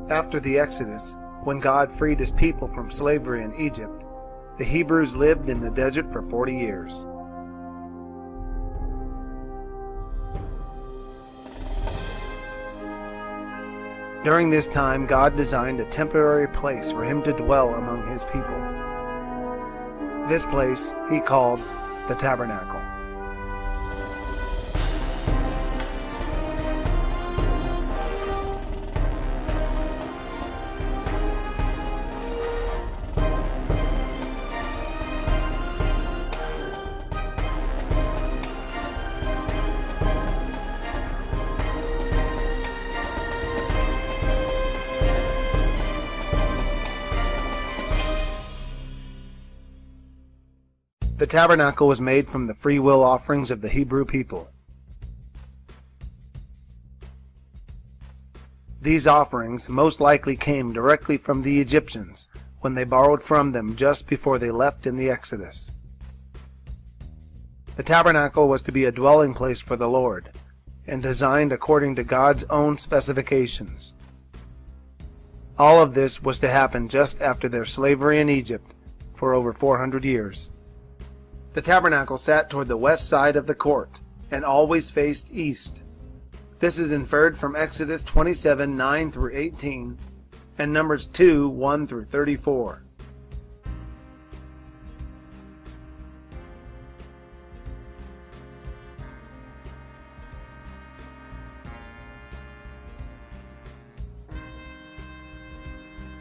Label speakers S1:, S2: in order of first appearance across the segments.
S1: After the Exodus, when God freed his people from slavery in Egypt, the Hebrews lived in the desert for 40 years. During this time, God designed a temporary place for him to dwell among his people. This place he called the Tabernacle. The tabernacle was made from the free will offerings of the Hebrew people. These offerings most likely came directly from the Egyptians when they borrowed from them just before they left in the Exodus. The tabernacle was to be a dwelling place for the Lord, and designed according to God's own specifications. All of this was to happen just after their slavery in Egypt for over 400 years. The tabernacle sat toward the west side of the court and always faced east. This is inferred from Exodus 27:9 through 18 and Numbers 2:1 through 34.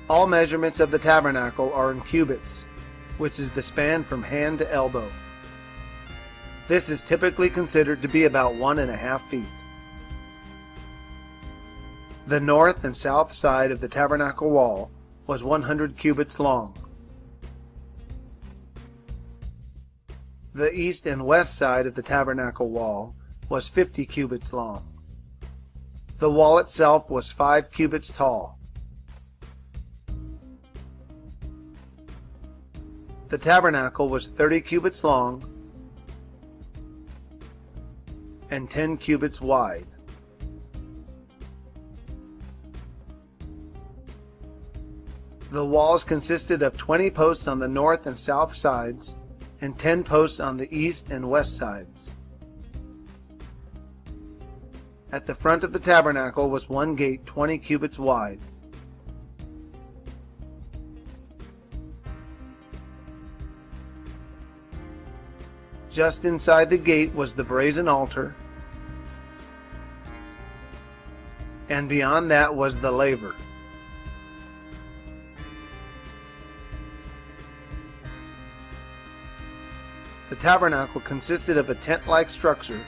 S1: All measurements of the tabernacle are in cubits, which is the span from hand to elbow. This is typically considered to be about 1.5 feet. The north and south side of the tabernacle wall was 100 cubits long. The east and west side of the tabernacle wall was 50 cubits long. The wall itself was 5 cubits tall. The tabernacle was 30 cubits long and 10 cubits wide. The walls consisted of 20 posts on the north and south sides and 10 posts on the east and west sides. At the front of the tabernacle was one gate 20 cubits wide. Just inside the gate was the brazen altar, and beyond that was the laver. The tabernacle consisted of a tent-like structure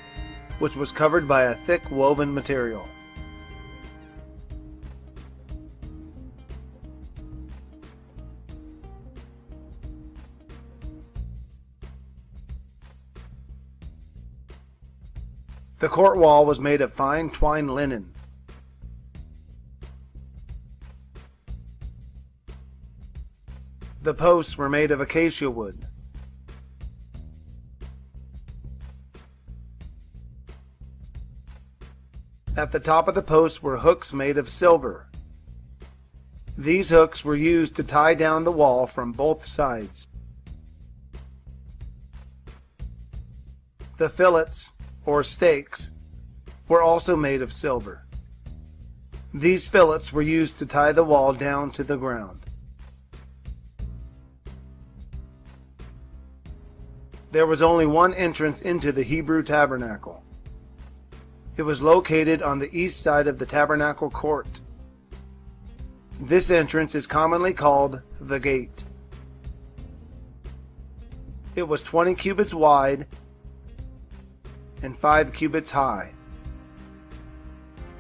S1: which was covered by a thick woven material. The court wall was made of fine twined linen. The posts were made of acacia wood. At the top of the posts were hooks made of silver. These hooks were used to tie down the wall from both sides. The fillets, or stakes, were also made of silver. These fillets were used to tie the wall down to the ground. There was only one entrance into the Hebrew tabernacle. It was located on the east side of the tabernacle court. This entrance is commonly called the gate. It was 20 cubits wide and 5 cubits high.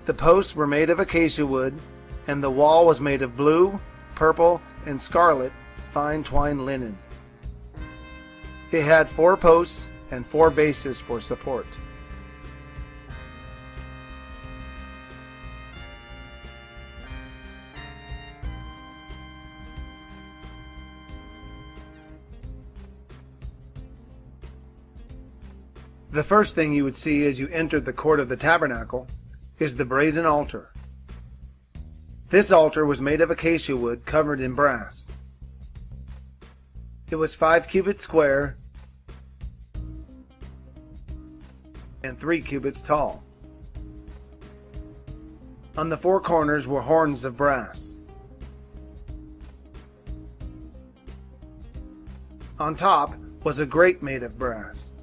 S1: The posts were made of acacia wood, and the wall was made of blue, purple, and scarlet fine twined linen. It had 4 posts and 4 bases for support. The first thing you would see as you entered the court of the tabernacle is the brazen altar. This altar was made of acacia wood covered in brass. It was 5 cubits square and 3 cubits tall. On the 4 corners were horns of brass. On top was a grate made of brass.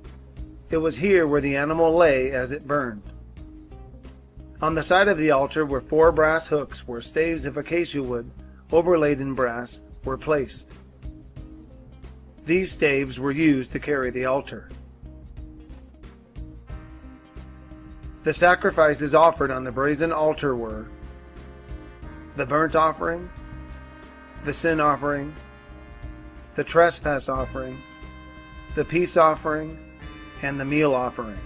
S1: It was here where the animal lay as it burned. On the side of the altar were 4 brass hooks where staves of acacia wood overlaid in brass were placed. These staves were used to carry the altar. The sacrifices offered on the brazen altar were the burnt offering, the sin offering, the trespass offering, the peace offering, and the meal offering.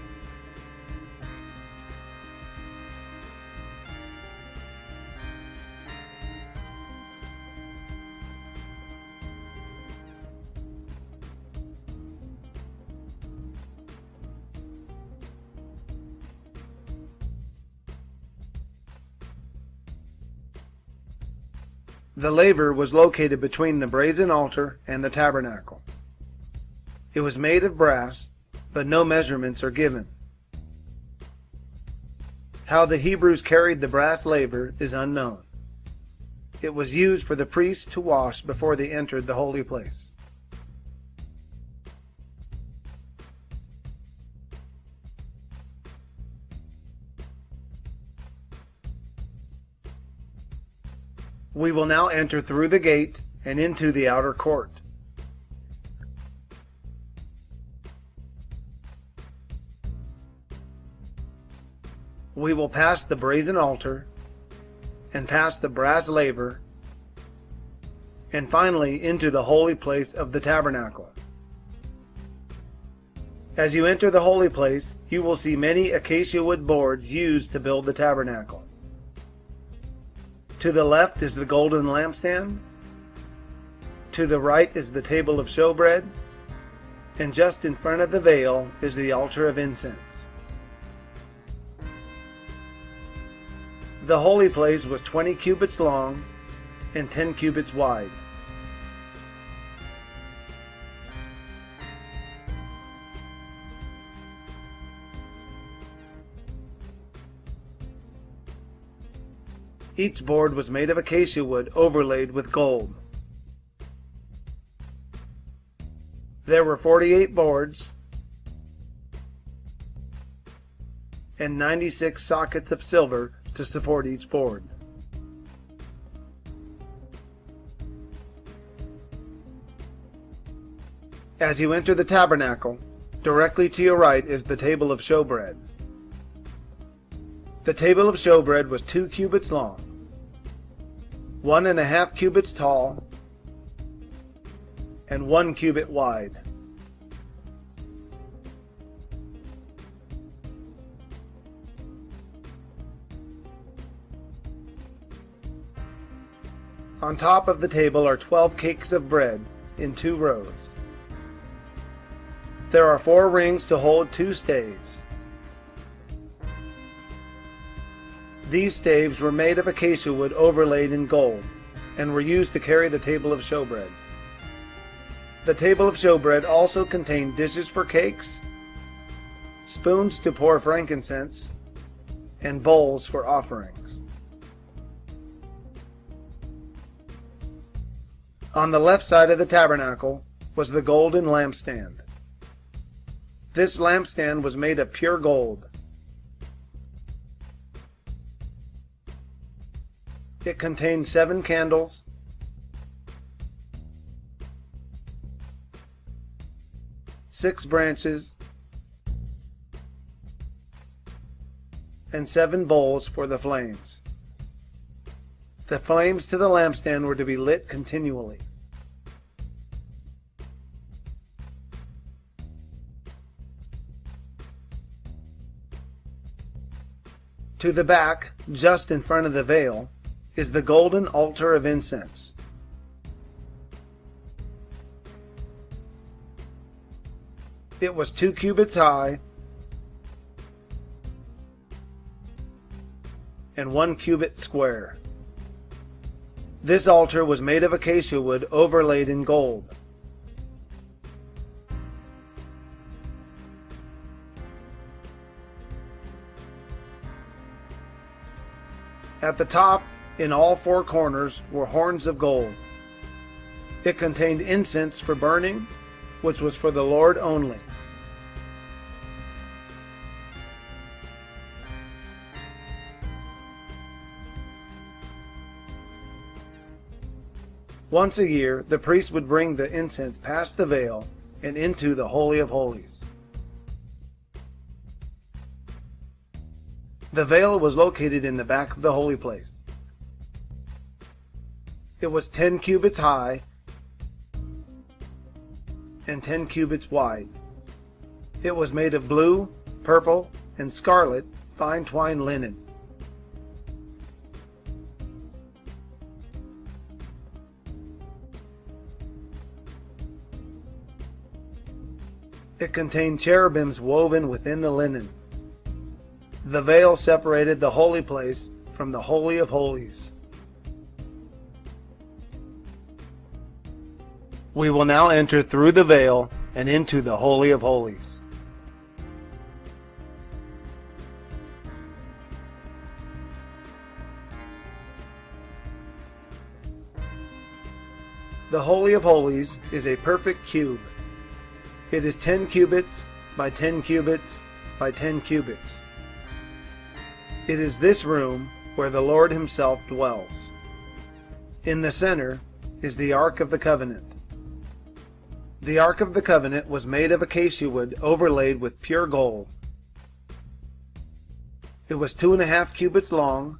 S1: The laver was located between the brazen altar and the tabernacle. It was made of brass, but no measurements are given. How the Hebrews carried the brass laver is unknown. It was used for the priests to wash before they entered the holy place. We will now enter through the gate and into the outer court. We will pass the brazen altar and pass the brass laver and finally into the holy place of the tabernacle. As you enter the holy place, you will see many acacia wood boards used to build the tabernacle. To the left is the golden lampstand, to the right is the table of showbread, and just in front of the veil is the altar of incense. The holy place was 20 cubits long and 10 cubits wide. Each board was made of acacia wood overlaid with gold. There were 48 boards and 96 sockets of silver to support each board. As you enter the tabernacle, directly to your right is the table of showbread. The table of showbread was 2 cubits long, 1.5 cubits tall, and 1 cubit wide. On top of the table are 12 cakes of bread in 2 rows. There are 4 rings to hold 2 staves. These staves were made of acacia wood overlaid in gold, and were used to carry the table of showbread. The table of showbread also contained dishes for cakes, spoons to pour frankincense, and bowls for offerings. On the left side of the tabernacle was the golden lampstand. This lampstand was made of pure gold. It contained 7 candles, 6 branches, and 7 bowls for the flames. The flames to the lampstand were to be lit continually. To the back, just in front of the veil, is the golden altar of incense. It was 2 cubits high and 1 cubit square. This altar was made of acacia wood overlaid in gold. At the top, in all 4 corners, were horns of gold. It contained incense for burning, which was for the Lord only. Once a year, the priest would bring the incense past the veil and into the Holy of Holies. The veil was located in the back of the holy place. It was 10 cubits high and 10 cubits wide. It was made of blue, purple, and scarlet fine twined linen. It contained cherubims woven within the linen. The veil separated the holy place from the Holy of Holies. We will now enter through the veil and into the Holy of Holies. The Holy of Holies is a perfect cube. It is 10 cubits by 10 cubits by 10 cubits. It is this room where the Lord himself dwells. In the center is the Ark of the Covenant. The Ark of the Covenant was made of acacia wood overlaid with pure gold. It was 2.5 cubits long,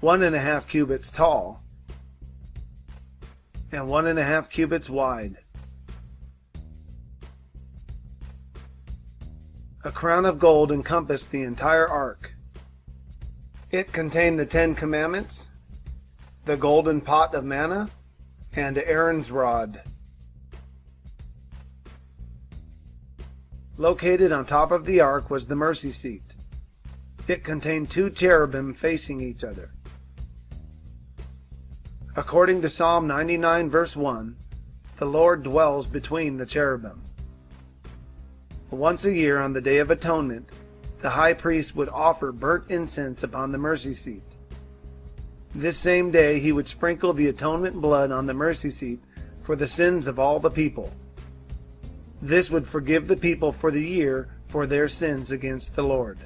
S1: 1.5 cubits tall, and 1.5 cubits wide. A crown of gold encompassed the entire ark. It contained the 10 Commandments, the golden pot of manna, and Aaron's rod. Located on top of the ark was the mercy seat. It contained 2 cherubim facing each other. According to Psalm 99 verse 1, the Lord dwells between the cherubim. Once a year on the Day of Atonement, the high priest would offer burnt incense upon the mercy seat. This same day he would sprinkle the atonement blood on the mercy seat for the sins of all the people. This would forgive the people for the year for their sins against the Lord.